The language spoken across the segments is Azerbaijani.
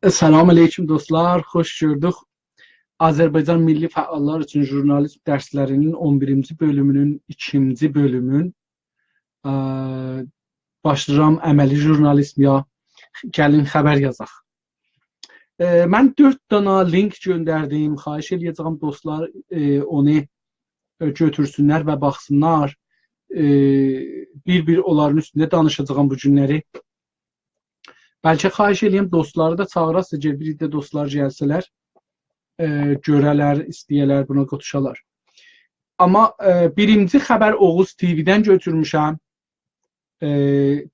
Salam aleyküm dostlar, xoş gördük. Azərbaycan Milli Fəallar üçün jurnalist dərslərinin 11-ci bölümünün 2-ci bölümün ə, başlayıram əməli jurnalizmiya. Gəlin xəbər yazaq. Mən 4 dana link göndərdim. Xahiş edəcəm dostlar onu götürsünlər və baxsınlar. Bir-bir onların üstündə danışacağam bu günləri. Bəlkə xahiş edeyim dostları da çağırasınız, bir də dostlar gəlsələr, görələr, istəyələr, buna qatışalar. Amma birinci xəbər Oğuz TV-dən götürmüşəm.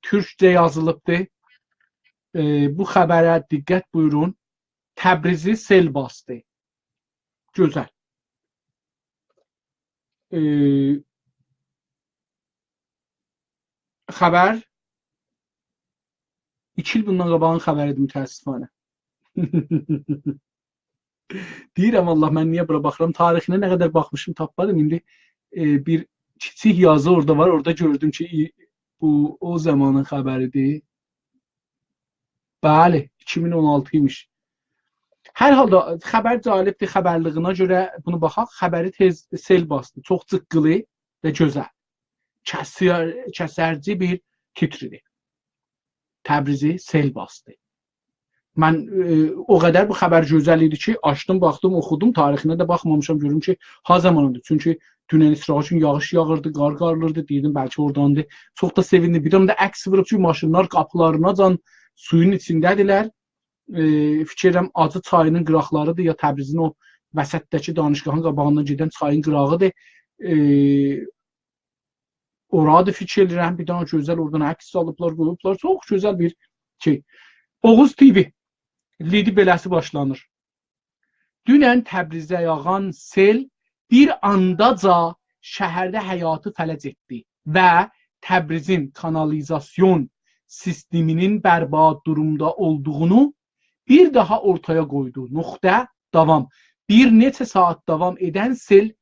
Türkcə yazılıbdır. Bu xəbərə diqqət buyurun. Təbrizi sel bastı. Gözəl. Xəbər 2 il bundan qabağın xəbəridir, mütəəssifanə. Deyirəm Allah, mən niyə bura baxıram? Tarixinə nə qədər baxmışım, tapmadım. İndi bir kiçik yazı orada var. Orada gördüm ki, bu o zamanın xəbəridir. Bəli, 2016 imiş. Hər halda xəbər cəlibdir. Xəbərliyinə görə bunu baxaq. Xəbəri tez sel bastı. Çox cıqqılı və gözəl. Kəsərci bir titridir. Təbrizi sel bastı. Mən o qədər bu xəbər gözəl idi ki, açdım, baxdım, oxudum, tarixinə də baxmamışam, görüm ki, ha zamanıdır. Çünki dünən İsrail üçün yağış yağırdı, qar qarlırdı, deyirdim, bəlkə oradandır. Çox da sevindim. Bir də əks vurub ki, maşınlar qapılarına can suyun içindədirlər. Fikirəm, Acı çayının qıraqlarıdır, ya Təbrizin o vəsətdəki danışqahın qabağından gedən çayın qırağıdır. Oradır fikir edirəm, bir dənə gözəl oradan əks alıblar, qoyublar. Çox gözəl bir şey. Oğuz TV. Lidi beləsi başlanır. Dünən Təbrizə yağan sel bir andaca şəhərdə həyatı fələc etdi və Təbrizin kanalizasyon sisteminin bərbad durumda olduğunu bir daha ortaya qoydu. Nöqtə, davam. Bir neçə saat davam edən sel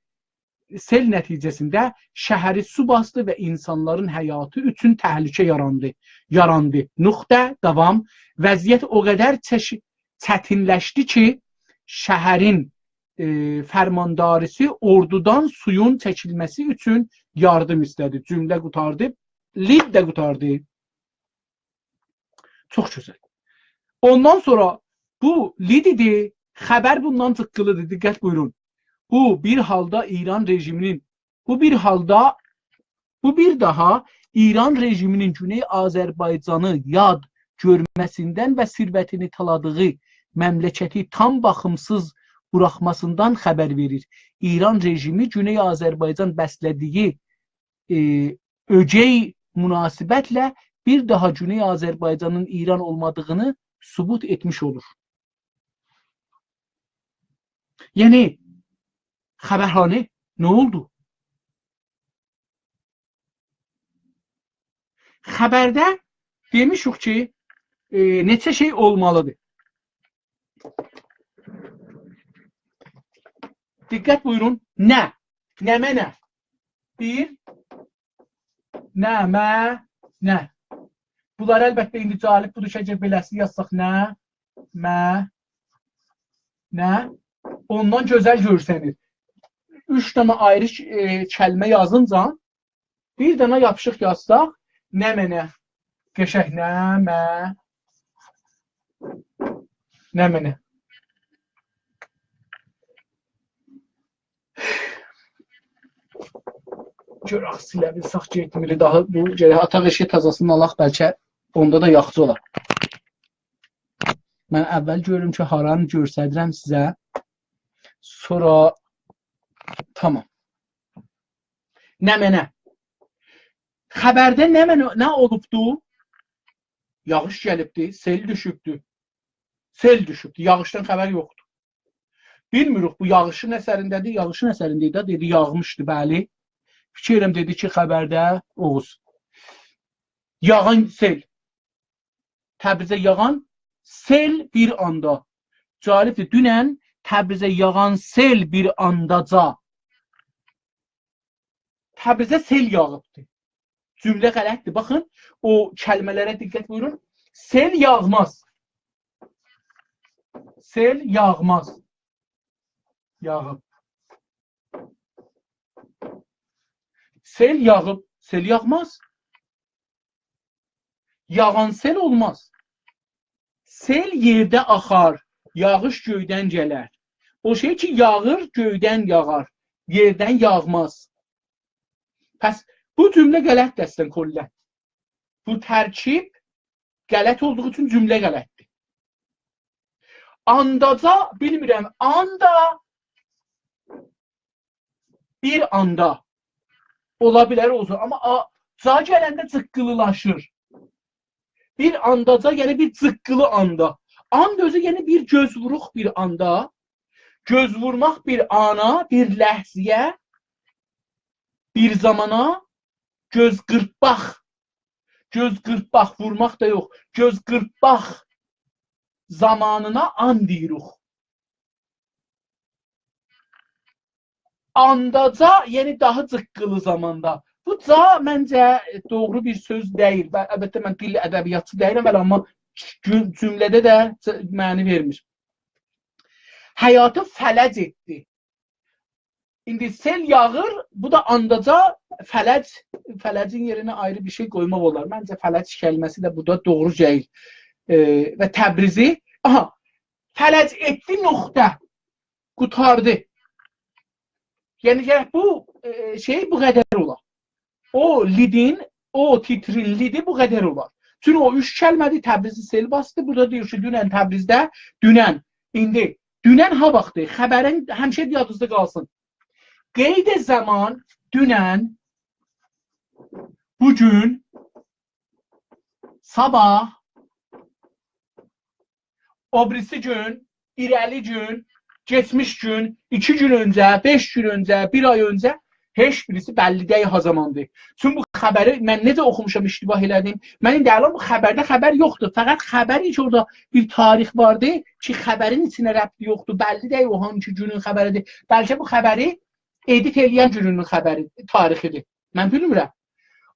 nəticəsində şəhəri su bastı və insanların həyatı üçün təhlükə yarandı. Nöqtə, davam. Vəziyyət o qədər çətinləşdi ki, şəhərin fərmandarisi ordudan suyun çəkilməsi üçün yardım istədi. Cümlə qutardı, lid də qutardı. Çox gözəl. Ondan sonra bu lid idi, xəbər bundan tıqqılıdır, diqqət buyurun. Bu bir daha İran rejiminin Güney Azərbaycanı yad görməsindən və sirvətini taladığı məmləkəti tam baxımsız buraxmasından xəbər verir. İran rejimi Güney Azərbaycan bəslədiyi ögey münasibətlə bir daha Güney Azərbaycanın İran olmadığını sübut etmiş olur. Yəni, xəbərxanə nə oldu? Xəbərdə demişik ki, neçə şey olmalıdır. Diqqət buyurun. Nə? Nəmə nə? Bir, nəmə nə? Bunlar əlbəttə indi cəlib budur ki, beləsi yazsaq nə? Mə, nə? Ondan gözəl görsənir. 3 dənə ayrı kəlmə yazınca bir dənə yapışıq yazsaq nəmənə, qəşəng nəmənə. Görək silə bilsək getmiri daha bu ataq eşki tazasını alaq, bəlkə onda da yaxşı olar. Mən əvvəl görürüm ki, haranı görsədirəm sizə. Sonra tamam. Nəmənə. Xəbərdə nə olubdu? Yağış gəlibdi, sel düşübdü. Sel düşübdü, yağışdan xəbər yoxdur. Bilmirik, bu yağışın əsərindədir, yağışın əsərindədir, dedi, yağmışdı, bəli. Fikirəm dedi ki, xəbərdə Oğuz. Yağan sel. Təbrizə yağan sel bir anda. Cəlibdir, dünən Təbrizə yağan sel bir andaca. Təbrizə sel yağıbdı. Cümlə qələtdir. Baxın, o kəlmələrə diqqət buyurun. Sel yağmaz. Sel yağmaz. Yağıb. Sel yağıb. Sel yağmaz. Yağan sel olmaz. Sel yerdə axar. Yağış göydən gələr. O şey ki, yağır, göydən yağar. Yerdən yağmaz. Pəs, bu cümlə qələt dəstən kollə. Bu tərkib qələt olduğu üçün cümlə qələtdir. Andaca, bilmirəm, anda, bir anda ola bilər olsun. Amma ca gələndə cıqqılılaşır. Bir andaca, yəni bir cıqqılı anda. And özü yəni bir göz vuruq bir anda. Göz vurmaq bir ana, bir ləhziyə, bir zamana, göz qırpmaq. Göz qırpmaq, vurmaq da yox. Göz qırpmaq zamanına an deyirik. Andaca, yəni daha cıqqılı zamanda. Bu ca məncə doğru bir söz deyil. Əlbəttə mən dil ədəbiyyatçı deyiləm, amma cümlədə də məni vermiş. Həyatı fələc etdi. İndi sel yağır, bu da andaca fələc, fələcin yerinə ayrı bir şey qoymaq olar. Məncə fələc kəlməsi də bu da doğru deyil. Və Təbrizi, fələc etdi nöqtə, qutardı. Yəni bu şey bu qədər olar. O lidin, o titrin lidi bu qədər olar. Çünki o üç kəlmədir, Təbrizi sel bastı. Burada deyir ki, dünən Təbrizdə, dünən, indi, dünən ha vaxtı, xəbərin həmişə yadınızda qalsın. Qeyd zaman, dünən, bugün, sabah, o birisi gün, irəli gün, geçmiş gün, 2 gün öncə, 5 gün öncə, 1 ay öncə heç birisi bəlli deyil ha zamandır. Çünki bu xəbəri mən necə oxumuşam, iştibah elədim. Mən indi əlan bu xəbərdə xəbər yoxdur. Fəqət xəbərin ki, orada bir tarix vardı ki, xəbərin içinə rəbti yoxdur. Bəlli deyil o hangi günün xəbəridir. Bəlkə bu xəbəri edit eləyən gününün xəbəri, tarixidir. Mən bilmirəm.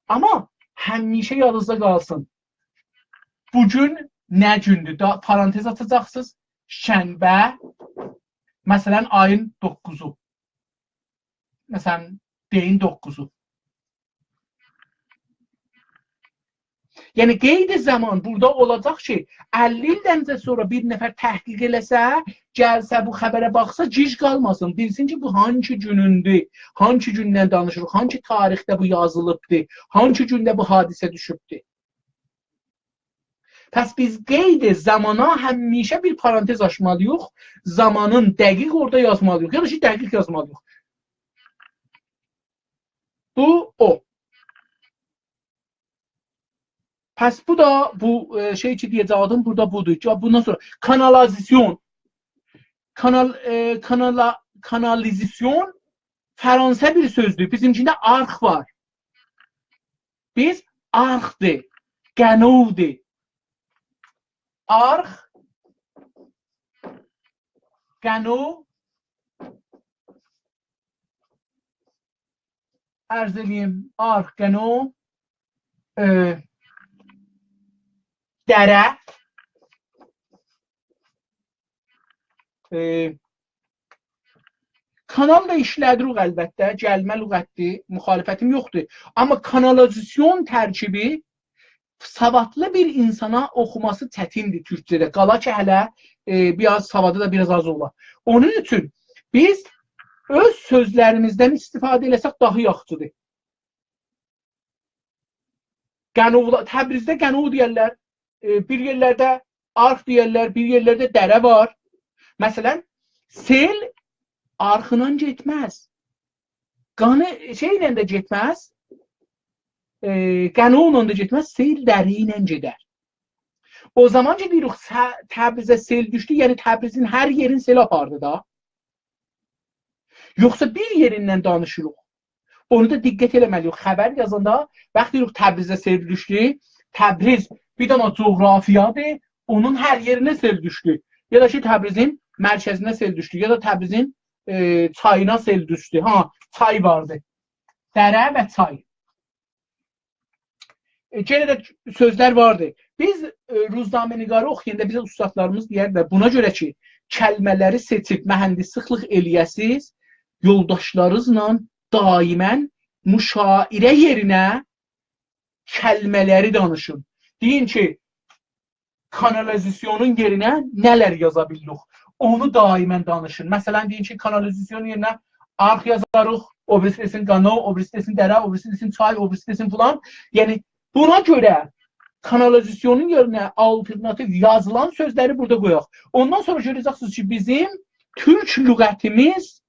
Amma həmişə yadınızda qalsın. Bugün nə gündür? Parantez atacaqsınız. Şənbə, məsələn, ayın 9-u. Məsələn, deyin 9-u. Yəni, qeyd zaman burada olacaq ki, 50 ildən sonra bir nəfər təhqiq eləsə, gəlsə, bu xəbərə baxsa, cic qalmasın. Bilsin ki, bu hangi günündür, hangi gündən danışırıq, hangi tarixdə bu yazılıbdır, hangi gündə bu hadisə düşübdür. Pəs biz qeyd zamana həmişə bir parantez açmalıyıq, zamanın dəqiq orada yazmalıyıq, ya da ki, dəqiq yazmalıyıq. Bu, o. Pəs bu da, bu şey ki deyəcəydim, burada budur. Bundan sonra kanalizasyon. Kanalizasyon Fransız bir sözdür. Bizimkində arx var. Biz arxdır, qənovdur. Arx, qənov, ərz edeyim, arx, qənov, dərə, kanal da işlədirik əlbəttə, gəlmə lüğətdir, müxalifətim yoxdur. Amma kanalizasyon tərkibi savadlı bir insana oxuması çətindir türkçədə. Qala ki, hələ biraz savadı da biraz az olar. Onun üçün biz öz sözlərimizdən istifadə eləsək daha yaxşıdır. Təbrizdə qənov deyərlər, bir yerlərdə arx deyərlər, bir yerlərdə dərə var. Məsələn, sel arxından getməz. Qanı şeylə də getməz, qənovla da getməz, sel dəri ilə gedər. O zaman ki, deyirik, Təbrizə sel düşdü, yəni Təbrizin hər yerin sel apardı da. Yoxsa bir yerindən danışırıq. Onu da diqqət eləməliyik. Xəbər yazanda, vaxt deyirik, Təbrizə sel düşdü, Təbriz bir dana coğrafiyadır, onun hər yerinə sel düşdü. Ya da ki, Təbrizin mərkəzinə sel düşdü, ya da Təbrizin çayına sel düşdü. Çay vardı. Dərə və çay. Yenə də sözlər vardı. Biz Ruznamə-Nigarı oxuyanda bizə ustadlarımız deyər və buna görə ki, kəlmələri seçib mühəndislik eləyəsiz, yoldaşlarınızla daimən müşairə yerinə kəlmələri danışın. Deyin ki, kanalizasyonun yerinə nələr yaza bilirik? Onu daimən danışın. Məsələn, deyin ki, kanalizasyonun yerinə arx yazarıq, o birisi desin qano, o birisi desin dərə, o birisi desin çay, o birisi desin filan. Yəni, buna görə kanalizasyonun yerinə alternativ yazılan sözləri burada qoyaq. Ondan sonra görəcəksiniz ki, bizim türk lüğətimiz,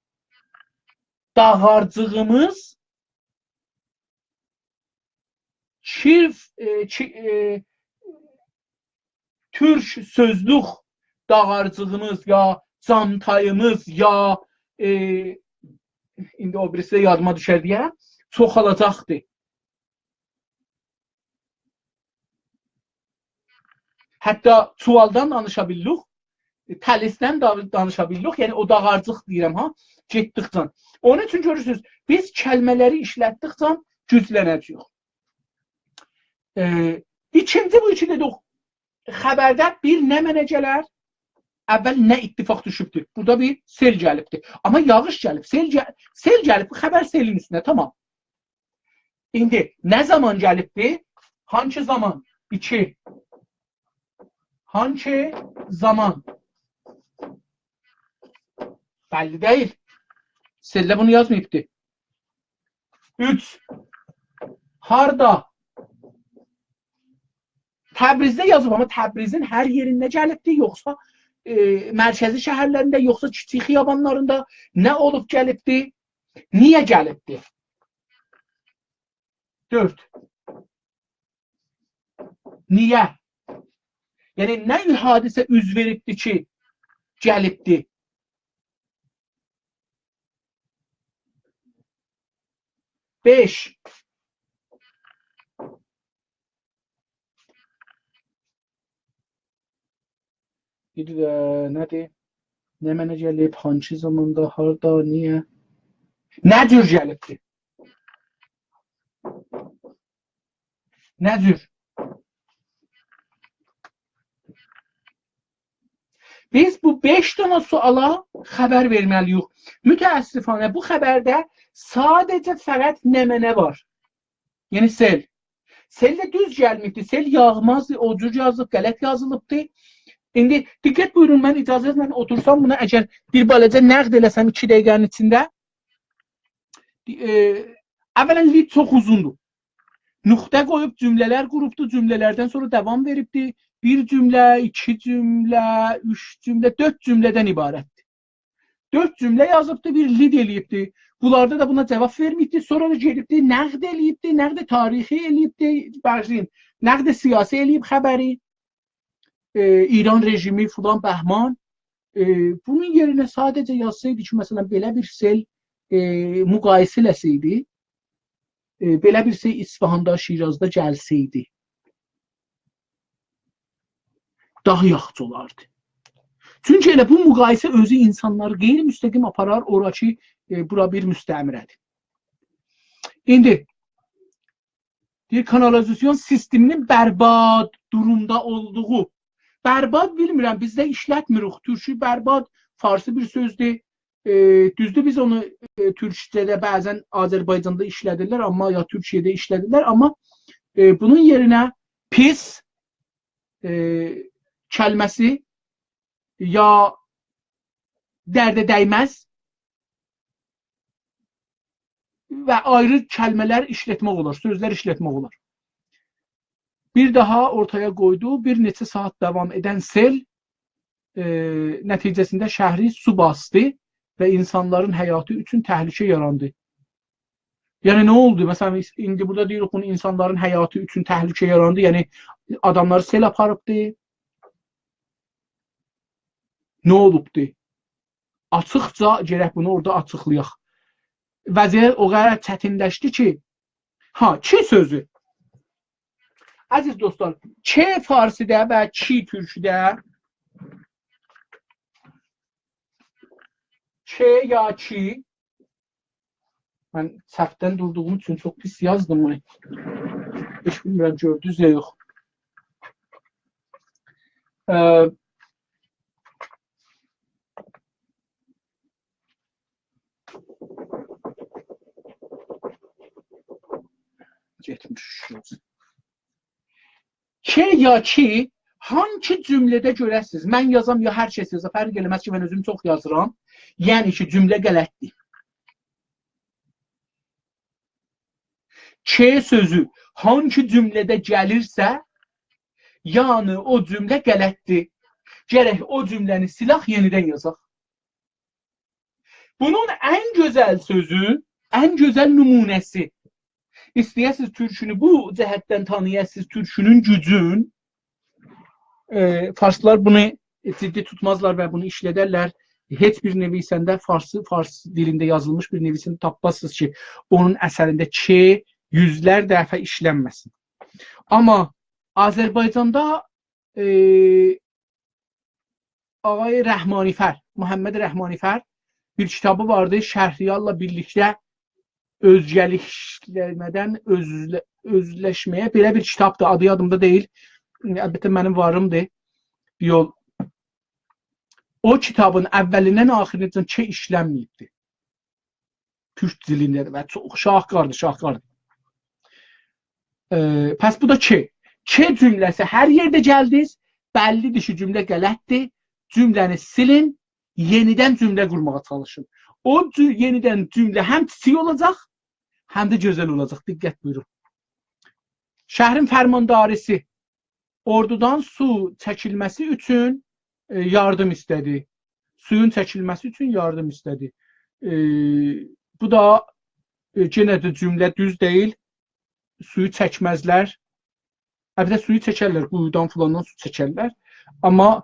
dağarcığımız, türk sözlük dağarcığımız ya camtayımız ya indi o birisi yadıma düşər deyə çoxalacaqdır. Hətta çuvaldan danışa bilirik, təlisdən danışa bilirik. Yəni o dağarcıq deyirəm ha, getdikcə. Onun üçün görürsünüz, biz kəlmələri işlətdikcə güclənəcəyik. İkinci bu iki dedik, xəbərdə bir nə mənəcələr, əvvəl nə ittifaq düşübdür. Burada bir sel gəlibdir. Amma yağış gəlib, sel gəlib, xəbər selin üstünə, tamam. İndi nə zaman gəlibdir? Hangi zaman? 2. Hangi zaman? Bəlli deyil. Seldə bunu yazmayıbdır. 3. Harda? Təbrizdə yazıb, amma Təbrizin hər yerində gəlibdir, yoxsa mərkəzi şəhərlərində, yoxsa kiçik xiyabanlarında nə olub gəlibdir? Niyə gəlibdir? 4. Niyə? Yəni, nə hadisə üz veribdir ki, gəlibdir? 5. Bir də nədir? Nə mənə gəlib, hangi zamanda, harada, niyə? Nə cür gəlibdir? Nə cür? Biz bu 5 dənə suala xəbər verməliyik. Mütəəssifanə bu xəbərdə sadəcə fəqət nə mənə var. Yəni sel. Sel də düz gəlməkdir. Sel yağmazdır, o cür yazılıb, qələt yazılıbdır. İndi diqqət buyurun, mən icazətlə otursam buna, əgər bir baləcə nəqd eləsəm 2 dəqiqənin içində, əvvələn lid çox uzundur. Nüqtə qoyub cümlələr qurubdur, cümlələrdən sonra davam veribdir. 1 cümlə, 2 cümlə, 3 cümlə, 4 cümlədən ibarətdir. 4 cümlə yazıbdır, bir lid eləyibdir. Bunlarda da buna cavab verməkdir, sonra da gedibdir, nəqd eləyibdir, nəqd tarixi eləyibdir, nəqd siyasi eləyib xəbəri. İran rejimi filan bəhman. Bunun yerinə sadəcə yazsaydı ki, məsələn, belə bir sel müqayisə eləsəydi, belə bir sel İsfahanda, Şirazda gəlsəydi, daha yaxşı olardı. Çünki elə bu müqayisə özü insanları qeyri-müstəqim aparar, ora ki, bura bir müstəmirədir. İndi, kanalizasyon sisteminin bərbad durumda olduğu, bərbad bilmirəm, bizdə işlətmirik. Türkçü bərbad, farsı bir sözdür. Düzdür, biz onu Türkçədə bəzən Azərbaycanda işlədirlər, amma ya Türkçədə işlədirlər, amma bunun yerinə pis kəlməsi ya dərdə dəyməz və ayrı kəlmələr işlətmək olar, sözlər işlətmək olar. Bir daha ortaya qoydu, bir neçə saat davam edən sel nəticəsində şəhri su bastı və insanların həyatı üçün təhlükə yarandı. Yəni, nə oldu? Məsələn, indi burada deyirik, bunu insanların həyatı üçün təhlükə yarandı. Yəni, adamları sel aparıbdı. Nə olubdu? Açıqca gərək bunu orada açıqlayaq. Vəziyyət o qədər çətinləşdi ki, ki sözü. Əziz dostlar, K farsidə və Ki türküdə K ya Ki, mən səhvdən durduğum üçün çox pis yazdım bunu. Heç bilmirəm, gördünüz ya yox. getmiş. K ya ki hangi cümlədə görəsiniz? Mən yazam ya hər şey sizə fərq eləməz ki, mən özüm çox yazıram. Yəni ki, cümlə qələtdir. K sözü hangi cümlədə gəlirsə, yəni o cümlə qələtdir. Gərək o cümləni silaq, yenidən yazaq. Bunun ən gözəl sözü, ən gözəl nümunəsi. İstəyəsiniz türkünü bu cəhətdən tanıyasınız, türkünün gücün. Farslar bunu ciddi tutmazlar və bunu işlədərlər. Heç bir nevisəndə fars dilində yazılmış bir nevisini tapmazsınız ki, onun əsərində K yüzlər dəfə işlənməsin. Amma Azərbaycanda ağay Rəhmanifər, Muhammed Rəhmanifər bir kitabı vardı. Şəhriyarla birlikdə özgəlikləmədən özləşməyə belə bir kitabdır. Adı yadımda deyil. Əlbəttə mənim varımdır. Yol. O kitabın əvvəlindən axirinəcən K işlənməyibdir. Türk dilində və çox şahqardır. Pəs bu da K. K cümləsi hər yerdə gəldiniz. Bəllidir ki, cümlə qələtdir. Cümləni silin, yenidən cümlə qurmağa çalışın. O yenidən cümlə həm kiçik olacaq, həm də gözəl olacaq. Diqqət buyurun. Şəhrin fərmandarisi ordudan su çəkilməsi üçün yardım istədi. Suyun çəkilməsi üçün yardım istədi. Bu da yenə də cümlə düz deyil. Suyu çəkməzlər. Əlbəttə suyu çəkərlər, quyudan filandan su çəkərlər. Amma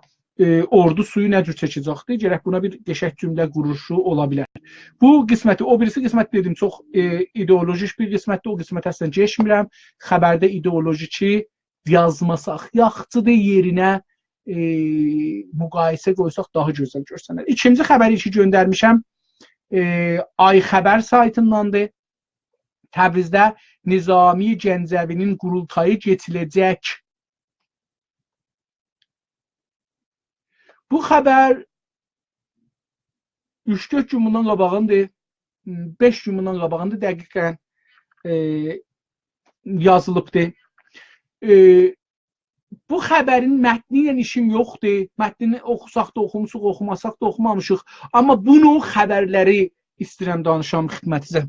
ordu suyu nə cür çəkəcəkdir? Gərək buna bir qəşəng cümlə quruluşu ola bilər. Bu qisməti, o birisi qismət dedim, çox ideolojik bir qismətdir. O qismət əslən geçmirəm. Xəbərdə ideolojiki yazmasaq, yaxçıdır yerinə müqayisə qoysaq daha gözəl görsənər. İkinci xəbəri ki göndərmişəm Ay Xəbər saytındandır. Təbrizdə Nizami Gəncəvinin qurultayı keçiləcək. Bu xəbər 3-4 gün bundan qabağındır, 5 gün bundan qabağındır, dəqiqən yazılıbdır. Bu xəbərin mətni ilə işim yoxdur. Mətnini oxusaq da oxumuşuq, oxumasaq da oxumamışıq. Amma bunu xəbərləri istəyirəm danışam xidmətinizə.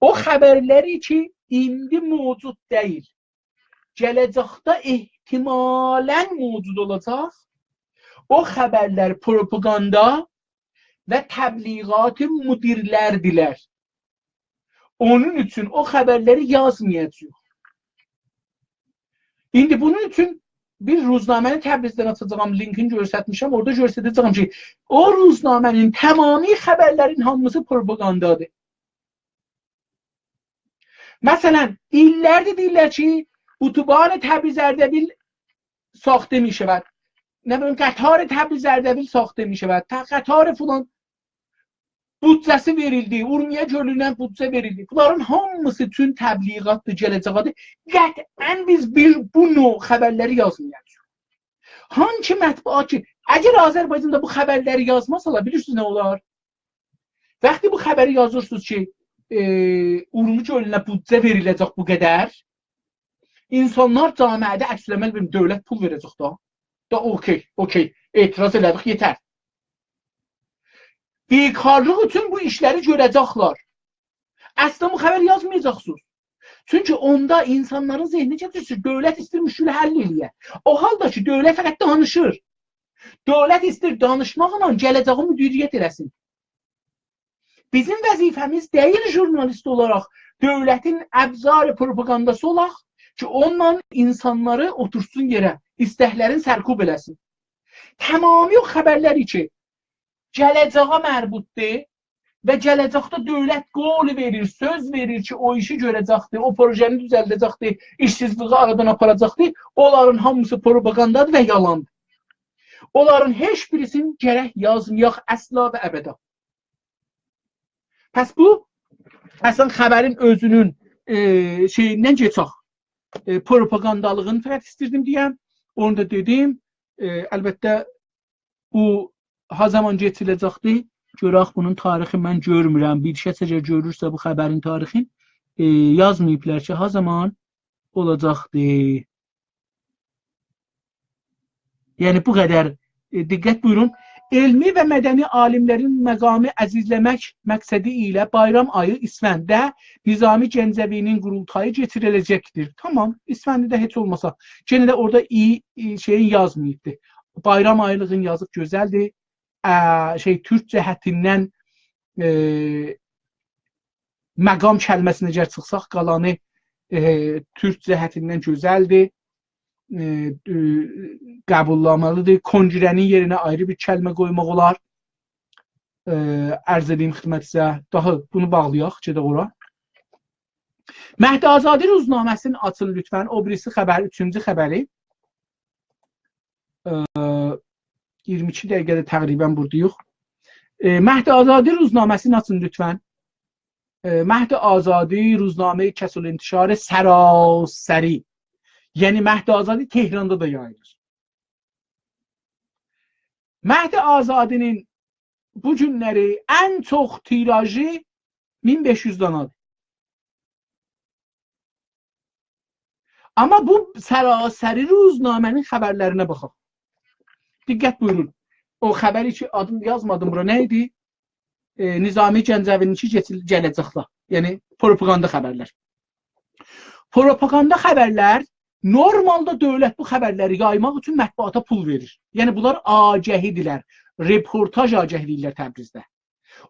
O xəbərləri ki, indi mövcud deyil, gələcəkdə ehtimalən mövcud olacaq, o xəbərlər propaganda və təbliğat müdirlərdirlər. Onun üçün o xəbərləri yazmayacaq. İndi bunun üçün bir ruznaməni Təbrizdən açacağım, linkini göstərmişəm, orada göstərəcəyəm ki, o ruznamənin tamamı xəbərlərin hamısı propagandadır. Məsələn, illərdir deyirlər ki, اتوبان تبریز اردبیل ساخته می شود. نمیدونم قطار تبریز اردبیل ساخته می شود. قطار فلان büdcəsi verildi, Urmiya gölündən büdcə verildi. Bunların hamısı tüm təbliğatdır, gələcəqadır. Qətən biz bu növ xəbərləri yazmayacağıq. Hangi mətbuat ki, əgər Azərbaycanda bu xəbərləri yazmasalar, bilirsiniz nə olar? Vaxtı bu xəbəri yazırsınız ki, Urmiya gölünə büdcə veriləcək bu qədər, insanlar camiədə əksləməli bir dövlət pul verəcək da. Da okey, etiraz elədik, yetər. Bekarlıq üçün bu işləri görəcəklər. Əslində bu xəbər yazmayacaqsınız. Çünki onda insanların zehni gətirsiniz, dövlət istəyir müşkülü həll eləyə. O halda ki, dövlət fəqət danışır. Dövlət istəyir danışmaqla gələcəyi müdiriyyət eləsin. Bizim vəzifəmiz deyil jurnalist olaraq dövlətin əbzar propagandası olaq ki, onunla insanları otursun yerə, istəklərin sərkub eləsin. Tamamı o xəbərləri ki, gələcəyə mərbutdur və gələcəkdə dövlət qol verir, söz verir ki, o işi görəcəkdir, o projeni düzəldəcəkdir, işsizliği aradan aparacaqdır, onların hamısı propagandadır və yalandır. Onların heç birisini gərək yazmayaq əsla və əbədə. Pəs bu, əslən xəbərin özünün şeyindən geçək, propagandalığını fəqət istirdim deyəm, onu da dedim, əlbəttə bu ha zaman geçiləcəkdir, görək bunun tarixi mən görmürəm. Bir şəs əgər görürsə bu xəbərin tarixin, yazmayıblar ki, ha zaman olacaqdır. Yəni bu qədər diqqət buyurun. Elmi və mədəni alimlərin məqamı əzizləmək məqsədi ilə bayram ayı İsfəndə Nizami Gəncəvinin qurultayı keçiriləcəkdir. Tamam, İsfəndidə heç olmasa. Yenə də orada iyi şeyin yazmayıbdı. Bayram aylığın yazıb gözəldir. Türk cəhətindən məqam kəlməsinə gəl çıxsaq qalanı Türk cəhətindən gözəldir. Qəbullamalıdır. Kongirənin yerinə ayrı bir kəlmə qoymaq olar. Ərz edeyim xidmətinizə. Daha bunu bağlayaq, gedək ora. Məhdi Azadi ruznaməsini açın lütfən. O birisi xəbər, 3-cü xəbəri. 22 dəqiqədə təqribən buradayıq. Məhdi Azadi ruznaməsini açın lütfən. Məhdi Azadi ruzname kəsul intişarı sərasəri. Yəni Məhdi Azadi Tehranda da yayılır. Məhdi Azadinin bu günləri ən çox tirajı 1500 danadır. Amma bu sərasəri ruznamənin xəbərlərinə baxaq. Diqqət buyurun. O xəbəri ki, adını yazmadım bura, nə idi? Nizami Gəncəvinin ki, gələcəklər. Yəni propaganda xəbərlər. Propaganda xəbərlər normalda dövlət bu xəbərləri yaymaq üçün mətbuata pul verir. Yəni bunlar agəhidirlər, reportaj agəhidirlər Təbrizdə.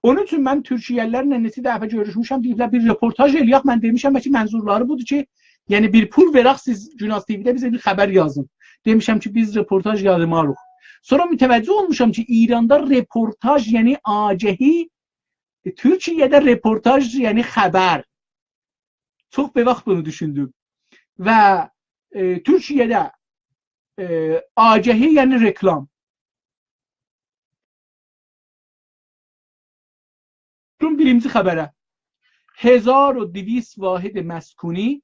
Onun üçün mən Türkiyəlilərlə neçə dəfə görüşmüşəm, deyiblər bir reportaj eləyək. Mən demişəm ki, mənzurları budur ki, yəni bir pul verək siz Günas TV-də bizə bir xəbər yazın. Demişəm ki, biz reportaj yazmarıq. Sonra mütəvəccüh olmuşam ki, İranda reportaj yəni agəhi, Türkiyədə reportaj yəni xəbər. Çox bir vaxt bunu düşündüm. Və Türkiyədə agəhi yəni reklam. Birinci xəbərə 1200 vahid məskuni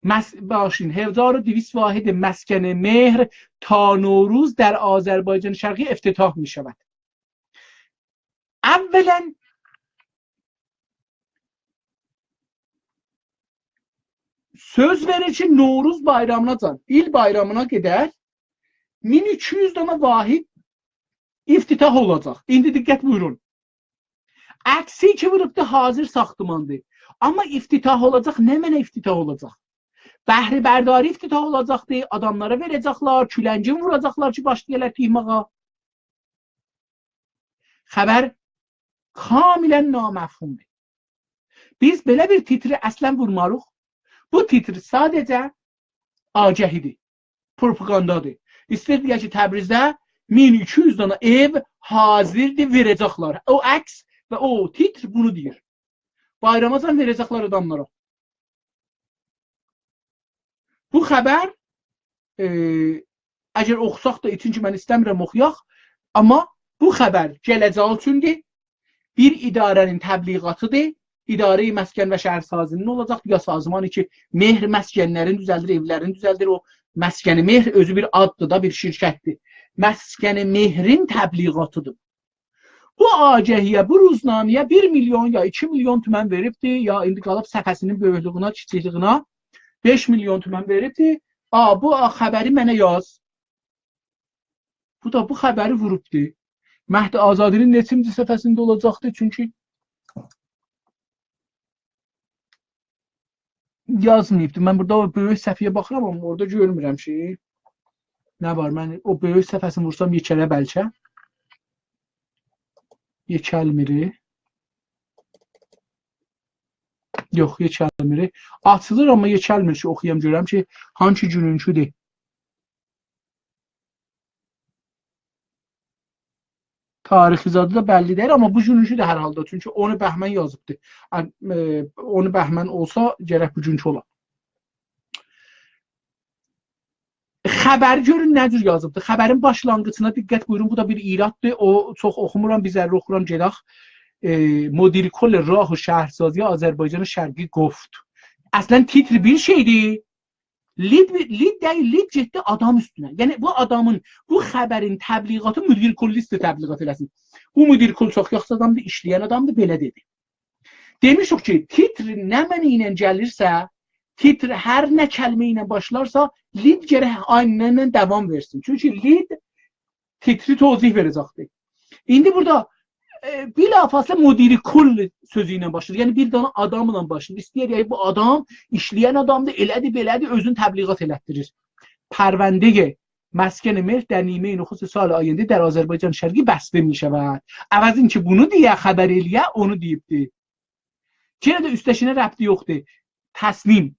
1200 واحد مسکن مهر تا نوروز در آذربایجان شرقی افتتاح می شود. اولا söz verir ki Novruz bayramına, il bayramına gedər 1200 dana vahid iftitah olacaq. İndi diqqət buyurun. Əksi ki vurubdu hazır saxtımandır. Amma iftitah olacaq, nə mənə iftitah olacaq? Bəhri bərdari iftitah olacaqdır, adamlara verəcəklər, küləngin vuracaqlar ki, başlayırlar tihmağa. Xəbər kamilən naməfhumdur. Biz belə bir titri əslən vurmarıq. Bu titr sadəcə agəhidir, propagandadır. İstəyir ki, Təbrizdə 1200 dana ev hazırdır, verəcəklər. O əks və o titr bunu deyir. Bayramacan verəcəklər adamlara. Bu xəbər, əgər oxusaq da üçün ki, mən istəmirəm oxuyaq, amma bu xəbər gələcək üçündür, bir idarənin təbliğatıdır, İdarə-i Məskən və Şəhərsazinin olacaq, ya sazmanı ki, mehr məskənlərin düzəldir, evlərin düzəldir, o məskəni mehr özü bir addır da, bir şirkətdir. Məskəni mehrin təbliğatıdır. Bu agəhiyə, bu ruznamiyə 1 milyon ya 2 milyon tümən veribdir, ya indi qalıb səfəsinin böyüklüyünə, kiçikliyinə 5 milyon tümən veribdir. Bu xəbəri mənə yaz. Bu da bu xəbəri vurubdur. Məhdi Azadinin neçinci səfəsində olacaqdır, çünki yazmayıbdır. Mən burada o böyük səhifəyə baxıram, amma orada görmürəm ki, nə var? Mən o böyük səhifəsini vursam yekələ bəlkə. Yekəlmiri. Yox, yekəlmiri. Açılır, amma yekəlmir ki, oxuyam, görəm ki, hangi gününküdür. Tarixi zadı da bəlli deyil, amma bu gününkü də hər halda. Çünki onu Bəhmən yazıbdır. Onu Bəhmən olsa, gərək bu günkü ola. Xəbəri görün nə cür yazıbdır. Xəbərin başlanğıcına diqqət buyurun. Bu da bir iraddır. O çox oxumuram, biz ərli oxuram, gedək. مدیر کل راه و شهرسازی آذربایجان شرقی گفت. اصلا titr bir şeydir. Lid getdi adam üstünə. Yəni bu adamın, bu xəbərin təbliğatı müdir kullisti təbliğat eləsin. Bu müdir kul çox yaxşı adamdır, işləyən adamdır, belə dedi. Demişik ki, titr nə mənə ilə gəlirsə, titr hər nə kəlmə ilə başlarsa, lead gərək aynı devam versin. Çünki lead titri tozih verəcəkdir. İndi burada bilafasla müdiri kull sözü ilə başlayır. Yəni bir dana adamla başlayır. İstəyir yəni bu adam işləyən adamdır, elədir, belədir, özünü təbliğat elətdirir. پرونده مسکن ملک در نیمه نخست سال آینده در آذربایجان شرقی بسته می شود. عوض اینکه bunu diye haber eləyə, onu deyibdi. Yenə də üstəşinə rəbti yoxdur. Təslim.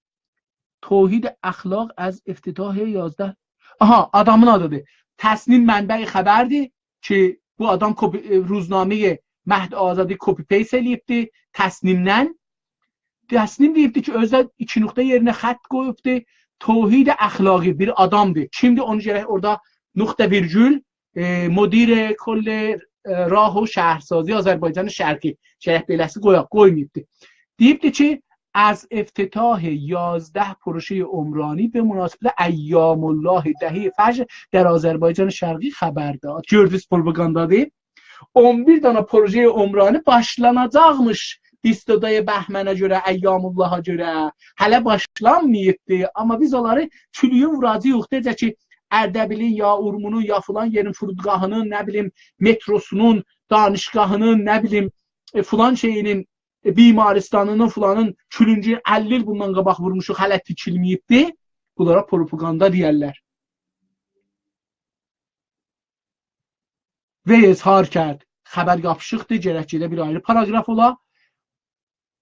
Tohid əxlaq az iftitah 11. Aha, adamın adıdır. Təslim mənbəyi xəbərdir ki, bu adam روزنامه Məhd Azadi copy paste eləyibdi. Təslimdən. Təslim deyibdi ki, özdə 2 nöqtə yerinə xətt qoyubdu. توحید اخلاقی bir adamdır. Kimdir? Onu gərək orada nöqtə virgül مدیر کل راه و شهرسازی آذربایجان شرقی gərək beləsi qoymayıbdı. deyibdi ki از افتتاح 11 پروژه عمرانی به مناسبت ایام الله دهه فجر در آذربایجان شرقی خبر داد. Gördünüz propagandadır. 11 dana proje عمرانی başlanacaqmış. İstidaya Bəhmənə görə, Əyyamullaha görə hələ başlanmayıbdı. Amma biz onları külüyün vuracı yoxdur ki, Ərdəbilin ya Urmunun ya filan yerin furudgahının, nə bilim metrosunun, danışgahının, nə bilim filan şeyinin bimaristanının filanın külüncü 50 il bundan qabaq vurmuşuq, hələ tikilməyibdi. Bunlara propaganda deyərlər. Və izhar کرد. خبر yapışıqdır, gərək bir ayrı paragraf ola.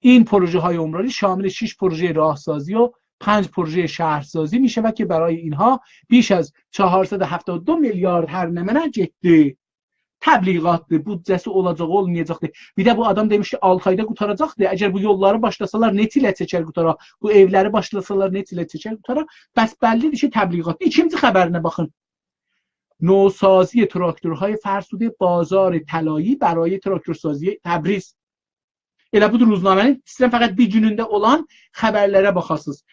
این پروژه های عمرانی شامل 6 پروژه راهسازی و 5 پروژه شهرسازی می شود که برای اینها بیش از 472 میلیارد هر نمونه getdi. Təbliğatdır, büdcəsi olacaq, olmayacaqdır. Bir də bu adam demiş ki 6 ayda qutaracaqdır. Əgər bu yolları başlasalar net ilə çəkər qutara, bu evləri başlasalar net ilə çəkər qutara, bəs bəllidir ki təbliğatdır. İkinci xəbərinə baxın. نوسازی تراکتورهای فرسوده بازار طلایی برای تراکتورسازی تبریز. Elə budur روزنامənin. İstəyirəm fəqət bir günündə olan xəbərlərə baxasınız.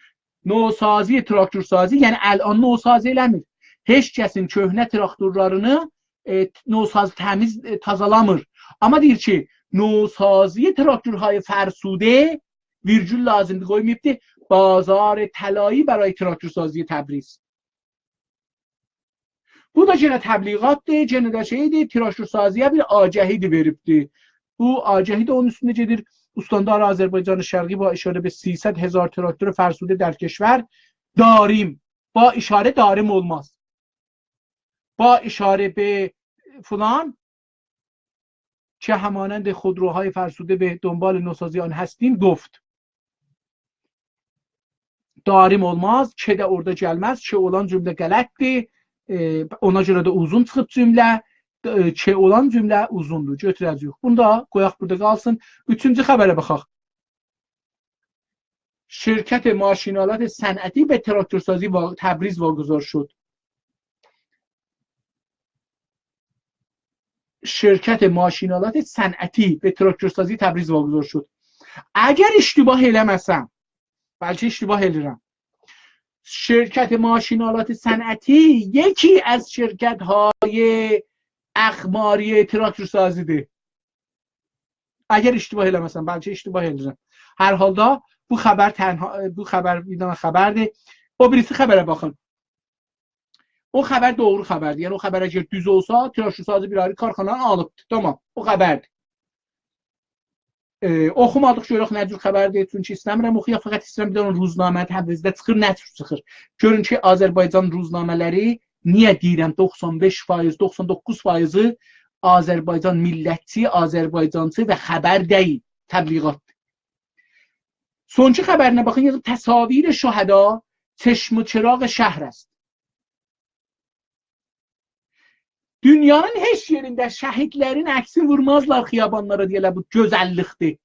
Nosazi traktorsazi, yəni əlan nosazi eləmir. Heç kəsin köhnə traktorlarını nosaz təmiz tazalamır. Amma deyir ki, nosazi traktorهای فرسوده virgül lazımdır qoymayıbdı. Bazar طلایی برای تراکتورسازی تبریز. Bu da yenə təbliğatdır, yenə də şeydir, traktorsaziyə bir agahidi veribdi. Bu agahid onun üstünde gedir. استاندار آذربایجان شرقی با اشاره به 300,000 تراکتور فرسوده در کشور داریم. با اشاره داریم olmaz. با اشاره به فلان که همانند خودروهای فرسوده به دنبال نوسازی آن هستیم گفت. داریم olmaz. که de orada gelmez. Ki olan cümle qələtdir. Ona görə də uzun çıxıb cümlə. Ki olan cümlə uzundur. Götürəz yox. Bunu da qoyaq burada qalsın. Üçüncü xəbərə baxaq. شرکت ماشینالات صنعتی به تراکتورسازی تبریز واگذار شد. شرکت ماشینالات صنعتی به تراکتورسازی تبریز واگذار شد. اگر اشتباه eləməsəm, بلکه اشتباه eləyirəm. شرکت ماشینالات صنعتی یکی از شرکت‌های اخباری تراکتورسازیdir. اگر اشتباه eləməsəm, bəlkə اشتباه eləyirəm. Hər halda bu xəbər bir dənə xəbərdir. O birisi xəbərə baxın. O xəbər doğru xəbərdir. Yəni o xəbər əgər düz olsa, tiraşsazı bir ayrı karxananı alıbdı. Tamam, o xəbərdir. Oxumadıq görək nə cür xəbərdir. Çünki istəmirəm oxuyaq, fəqət istəyirəm bir dənə ruznamə Təbrizdə çıxır, nə cür çıxır. Görün ki, Azərbaycan ruznamələri niyə deyirəm 95%, 99%'ı Azərbaycan millətçi, Azərbaycançı və xəbər deyil, təbliğatdır. Sonki xəbərinə baxın, yazıb təsavir şəhəda çeşm و çıraq şəhər است. Dünyanın heç yerində şəhidlərin əksini vurmazlar xiyabanlara deyələr, bu gözəllikdir.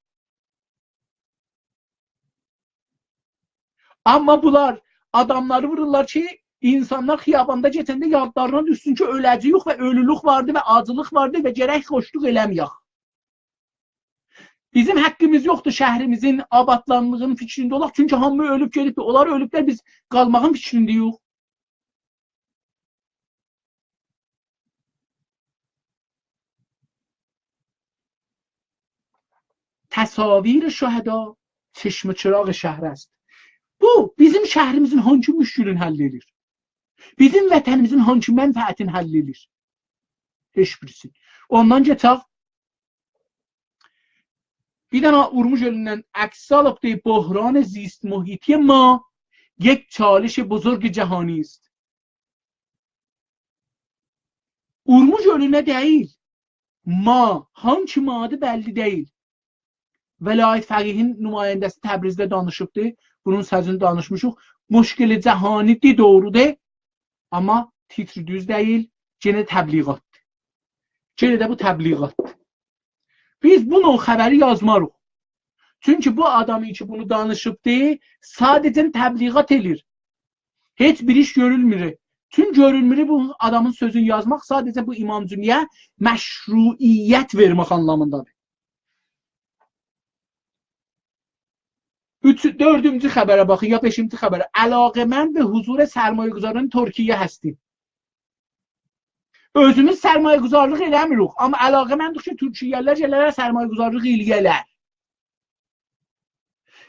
Amma bunlar adamları vururlar ki, insanlar xiyabanda geçəndə yadlarına düşsün ki, öləcəyik və ölülük vardı və acılıq vardı və gərək xoşluq eləməyək. Bizim haqqımız yoxdur şəhrimizin abadlanlığının fikrində olaq. Çünki hamı ölüb gedib, onlar ölüblər, biz qalmağın fikrində yox. Təsavir şühəda çeşme çırağı şəhər است. Bu bizim şəhrimizin hangi müşkülün həll edir? Bizim vətənimizin hangi mənfəətin həll edir? Heç birisi. Ondan geçək. Bir dana Urmuc ölündən əks alıp deyib بحران زیست محیطی ما یک چالش بزرگ جهانی است. Urmuc ölünə deyil. Ma hangi madı belli değil. Velayet Fəqihin nümayəndəsi Təbrizdə danışıbdı. Bunun sözünü danışmışıq. Müşkil cəhanidir, doğrudur. Amma titri düz değil. Gene təbliğatdır. Gene də bu təbliğatdır. Biz bunu xəbəri yazmarıq. Çünki bu adamı ki bunu danışıbdı, sadəcə təbliğat edir. Heç bir iş görülmür. Tüm görülmür bu adamın sözünü yazmaq sadəcə bu İmam Cümiyə məşruiyyət vermək anlamındadır. Dördüncü xəbərə baxın ya beşinci xəbərə. Əlaqəmən və huzur sərmayəgüzarın Türkiyə həstin. Özümüz sərmayəgüzarlıq eləmirik, amma əlaqəməndik ki, Türkiyələr gələrlər sərmayəgüzarlıq eləyərlər.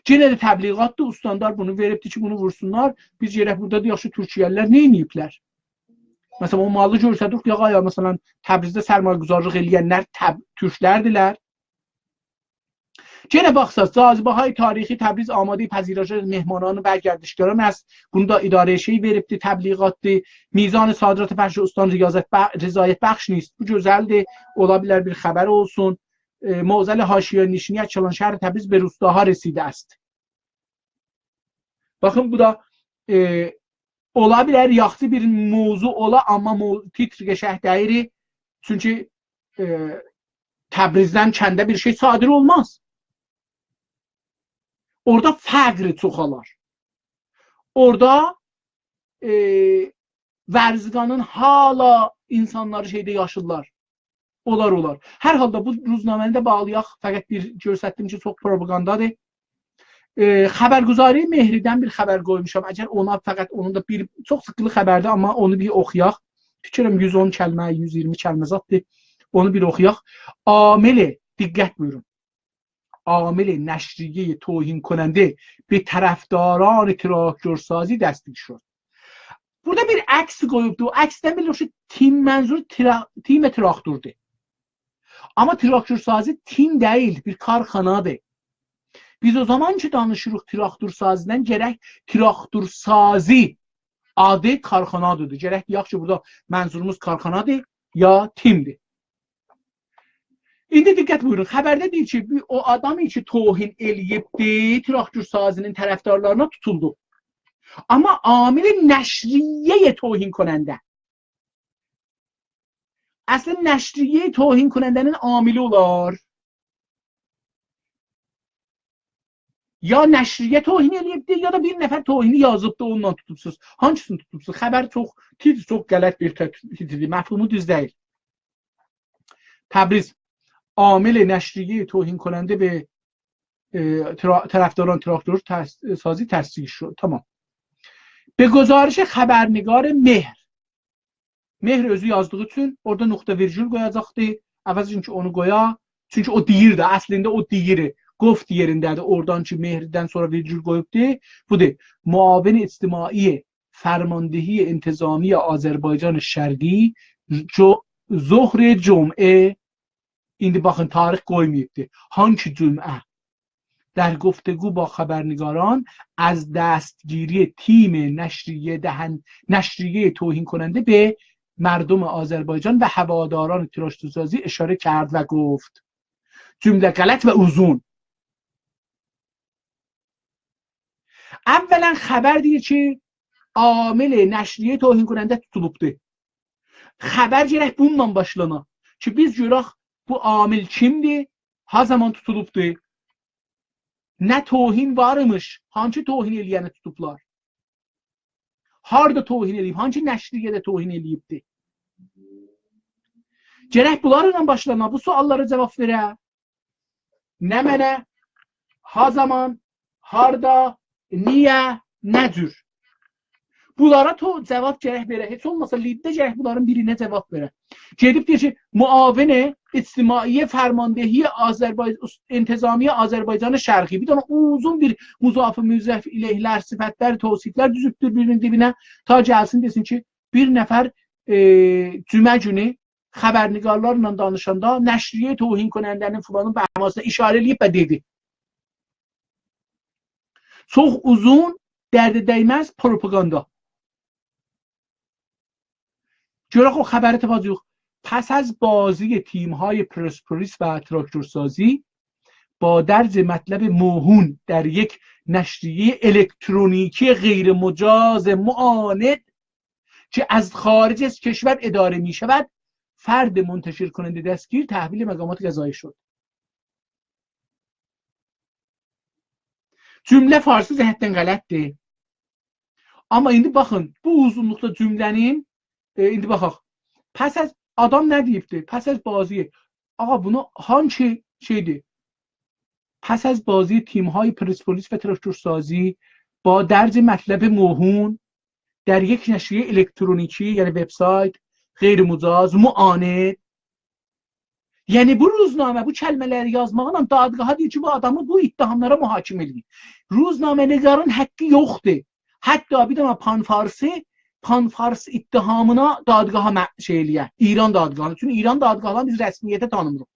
Yenə də təbliğatdır, ustandar bunu veribdi ki, bunu vursunlar. Biz yerək burada da yaxşı Türkiyələr nə eləyiblər? Məsələn, o malı görsədik, ya məsələn, Təbrizdə sərmayəgüzarlıq eləyənlər türklərdilər. Yenə baxsaq, cazibəهای tarixi Təbriz amadə pəziraş mehmanlarını və gərdişgərان است. Bunu da idarə şey veribdi, təbliğatdır. Mizan sadrat bəxş ustan rızayət bəxş نیست. Bu gözəldir. Ola bilər bir xəbər olsun. معضل حاشیه نشینی از چلانشهر تبریز به روستاها رسیده است. Bakın bu da ola bilər yaxşı bir mövzu ola, amma titr qəşəh deyir. Çünki Təbrizdən kəndə bir şey sadir olmaz. Orada fəqr çoxalar. Orada vərzqanın hala insanları şeydə yaşırlar. Olar. Hər halda bu ruznaməni də bağlayaq. Fəqət bir göstərdim ki, çox propagandadır. Xəbərguzari Mehridən bir xəbər qoymuşam. Əgər ona fəqət onun da bir çox sıxılı xəbərdir, amma onu bir oxuyaq. Fikirəm 110 kəlmə, 120 kəlmə zatdır. Onu bir oxuyaq. Amili, diqqət buyurun. Amili nəşriye توهین کننده به طرفداران تراکتورسازی دستگیر شد. Burada bir əks qoyubdu. O əksdən bilirəm tim mənzur tim traktördur. Amma traktörsazi tim deyil, bir karxanadır. Biz o zaman ki danışırıq traktörsazidən gərək traktörsazi adı karxanadır. Gərək deyək ki burada mənzurumuz karxanadır ya timdir. İndi diqqət buyurun. Xəbərdə deyir ki, o adam ki توهین eləyibdi, traktörsazinin tərəfdarlarına tutuldu. Ama amil nəşriye توهین کننده. Aslında nəşriye توهین کنندənin amili olar. Ya nəşriye توهین eləyibdi, ya da bir nəfər توهینi yazıbdı, ondan tutubsuz. Hangisini tutubsuz? Xəbər çox qələt bir titridir. Məfhumu düz deyil. Təbriz عامل نشریه توهین کننده به طرفداران تراکتور سازی تصدیق شد. تمام. به گزارش خبرنگار مهر özü yazdığı üçün orada nöqtə virgül qoyacaqdı. Əvvəz çünki onu qoya. Çünki o deyirdi. Əslində o deyir. Goft yerindədir. Oradan ki Mehridən sonra virgül qoyubdu. Budur. Muavin ictimai فرماندهی انتظامی آذربایجان شرقی ظهر جمعه İndi baxın tarix qoymayıbdı. Hangi cümə در گفتگو با خبرنگاران از دستگیری تیم نشریه توهین کننده به مردم آذربایجان و هواداران تراکتورسازی اشاره کرد و گفت جمله غلط و uzun. اولا خبر deyir ki عامل نشریه توهین کننده tutulubdu. Xəbər gərək bununla başlana. Ki biz görək bu amil kimdir? Ha zaman tutulubdu? Nə توهین varmış? Hangi توهین eləyəni tutublar? Harda توهین eləyib? Hangi nəşriyyədə توهین eləyibdi? Gərək bunlarla başlana. Bu suallara cavab verə. Nə mənə? Ha zaman? Harda? Niyə? Nə cür? Bunlara cavab gərək verə. Heç olmasa liddə gərək bunların birinə cavab verə. Gedib deyir ki, muavin İctimai Fərmandehi İntizamiye Azərbaycan Şərqi. Bir dənə uzun bir muzafı müzəff iləhlər, sifətlər, tavsiflər düzübdür birinin dibinə. Ta gəlsin desin ki, bir nəfər cümə günü xəbərnigarlarla danışanda nəşriyə tohin konəndənin filanın bəhmasına işarə eləyib və dedi. Çox uzun, dərdə dəyməz propaganda. چرا خب خبر توجه پس از بازی تیم‌های پرسپولیس و تراکتورسازی با درج مطلب موهون در یک نشریه الکترونیکی غیر مجاز معاند که از خارج از کشور اداره می شود فرد منتشر کننده دستگیر تحویل مقامات قضایی شد. Cümlə farsı cəhətdən qələtdir. Amma indi baxın, bu uzunluqda cümlənin indi baxaq. Pəs az adam nə deyibdir? Pəs az bazi. Ağa bunu hangi şeydir? پس از بازی تیم‌های پرسپولیس و تراکتورسازی با درج مطلب موهون در یک نشریه الکترونیکی یعنی وبسایت غیر مجاز معاند yəni bu ruznamə bu kəlmələri yazmaqla dadqaha deyir ki bu adamı bu ittihamlara mühakimə edir. Ruznamənəgarın haqqı yoxdur. Hətta bir dənə panfars ittihamına dadqaha şey eləyə. İran dadqahanı. Çünki İran dadqahanı biz rəsmiyyətə tanımırıq.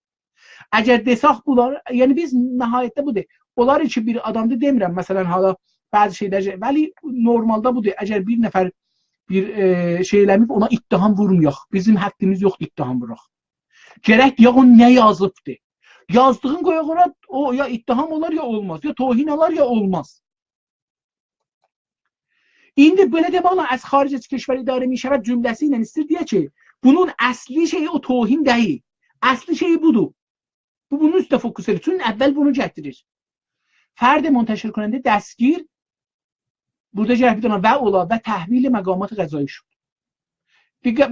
Əgər desək bunlar, yəni biz nəhayətdə budur. Onlar için bir adamda demirəm. Məsələn, hala bəzi şeylər, vəli normalda budur. Əgər bir nəfər bir şey eləmib ona ittiham vurmayaq. Bizim haqqımız yoxdur ittiham vuraq. Gərək ya o nə yazıbdır. Yazdığın qoyaq ona o ya ittiham olar ya olmaz. Ya tohin olar ya olmaz. İndi belə deməklə az xaric az keşvər idarə meşəvət cümləsi ilə istir deyə ki, bunun əsli şeyi o tohin deyil. Əsli şeyi budur. Bu bunun üstə fokus edir. Çünki əvvəl bunu gətirir. Fərd منتشر کننده دستگیر burada gərək bir dənə və ola və təhvil məqamat qəzai şud.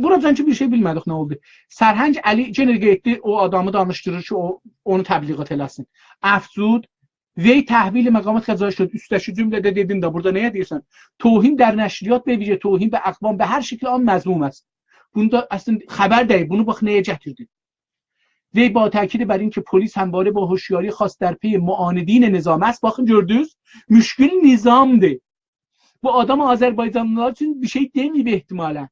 Buradan ki bir şey bilmədik nə oldu. Sərhəng Əli yenə getdi o adamı danışdırır ki onu təbliğat eləsin. Əfzud və təhvil məqamat qəzai şud üstəki cümlədə dedim də burada nəyə deyirsən? Tohin در نشریات به ویژه توهین به اقوام به هر شکل آن مذموم است. Bunda əslində xəbər deyil. Bunu bax nəyə gətirdi. وی با تاکید بر این که پلیس همواره با هوشیاری خاص در پی معاندین نظام است. Bakın gördünüz. Müşkil nizamdır. Bu adam Azerbaycanlılar için bir şey demeyip ihtimalen.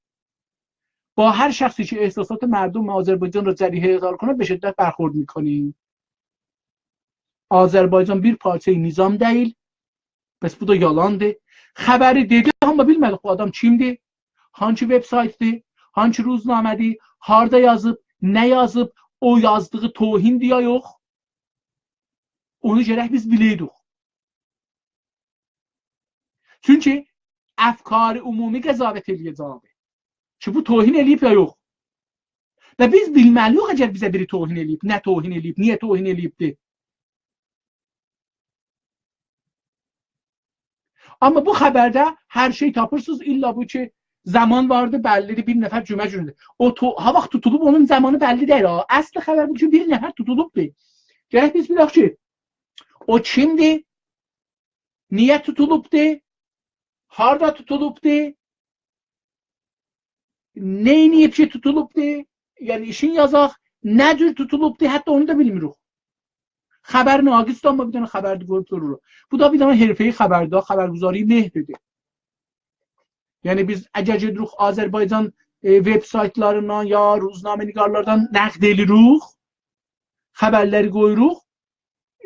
با هر شخصی که احساسات مردم آذربایجان را جریحه اظهار کنه به شدت برخورد میکنیم. Azerbaycan bir parça nizam değil. Bəs bu da yalandır. Xəbəri dedi amma bilmədik bu adam kimdir? Hangi websaytdır? Hangi ruznamədir? Harda yazıb? Nə yazıb? O yazdığı tohin diye yok. Onu gərək biz biləydik. Çünki əfkar ümumi qəzavət eləyəcək. Ki bu tohin eləyib ya yox. Və biz bilməliyik əgər bizə biri tohin eləyib, nə tohin eləyib, niyə tohin eləyibdir. Amma bu xəbərdə hər şey tapırsınız. İlla bu ki zaman vardı, bəllidir, bir nəfər cümə günüdür. Ha vaxt tutulub, onun zamanı bəlli deyil. Əsli xəbər bu ki, bir nəfər tutulubdur. Gərək biz bilək ki, o kimdir, niyə tutulubdur, harda tutulubdur, neyniyib ki tutulubdur, yəni işin yazaq, nə cür tutulubdur, hətta onu da bilmirik. Xəbər naqisdir, amma bir dənə xəbərdir qoyub durur. Bu da bir dənə herfeyi xəbərdir, xəbərguzari mehridir. Yəni biz əgər gedirik Azərbaycan websaytlarından ya ruznamenigarlardan nəqd edirik, xəbərləri qoyuruq.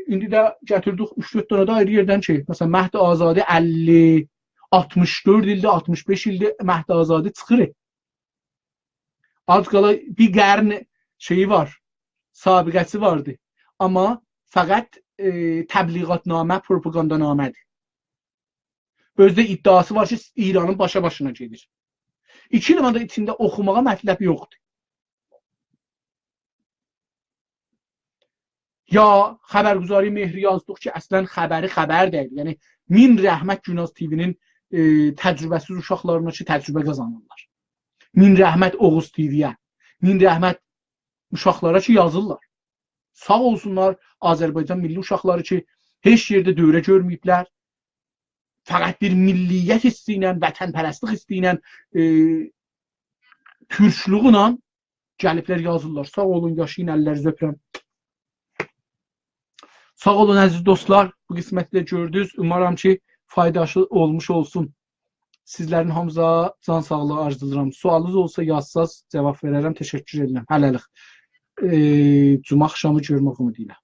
İndi də gətirdik 3-4 dənə də ayrı yerdən şey. Məsələn, Məhdi Azadə 50, 64 ildə, 65 ildə Məhdi Azadə çıxır. Az qala bir qərn şeyi var, sabiqəsi vardı. Amma fəqət təbliğatnamə, propagandanamədir. Özdə iddiası var ki, İranın başa-başına gedir. 2 il içində oxumağa mətləb yoxdur. Ya xəbərguzari mehri yazdıq ki, əslən xəbəri xəbər deyil. Yəni, min rəhmət Günaz TV-nin təcrübəsiz uşaqlarına ki, təcrübə qazanırlar. Min rəhmət Oğuz TV-yə, min rəhmət uşaqlara ki, yazırlar. Sağ olsunlar Azərbaycan milli uşaqları ki, heç yerdə dövrə görməyiblər. fəqət bir milliyyət hissi ilə, vətənpərəstlik hissi ilə, türkçülüğünə gəliblər yazırlar. Sağ olun, yaşayın, əllərinizi öpürəm. Sağ olun əziz dostlar, bu qismətdə gördünüz. Umarım ki, faydalı olmuş olsun. Sizlərin hamıza can sağlığı arzulayıram. Sualınız olsa yazsaz cavab verərəm. Təşəkkür edirəm. Hələlik. Cuma axşamı görmək ümidi ilə.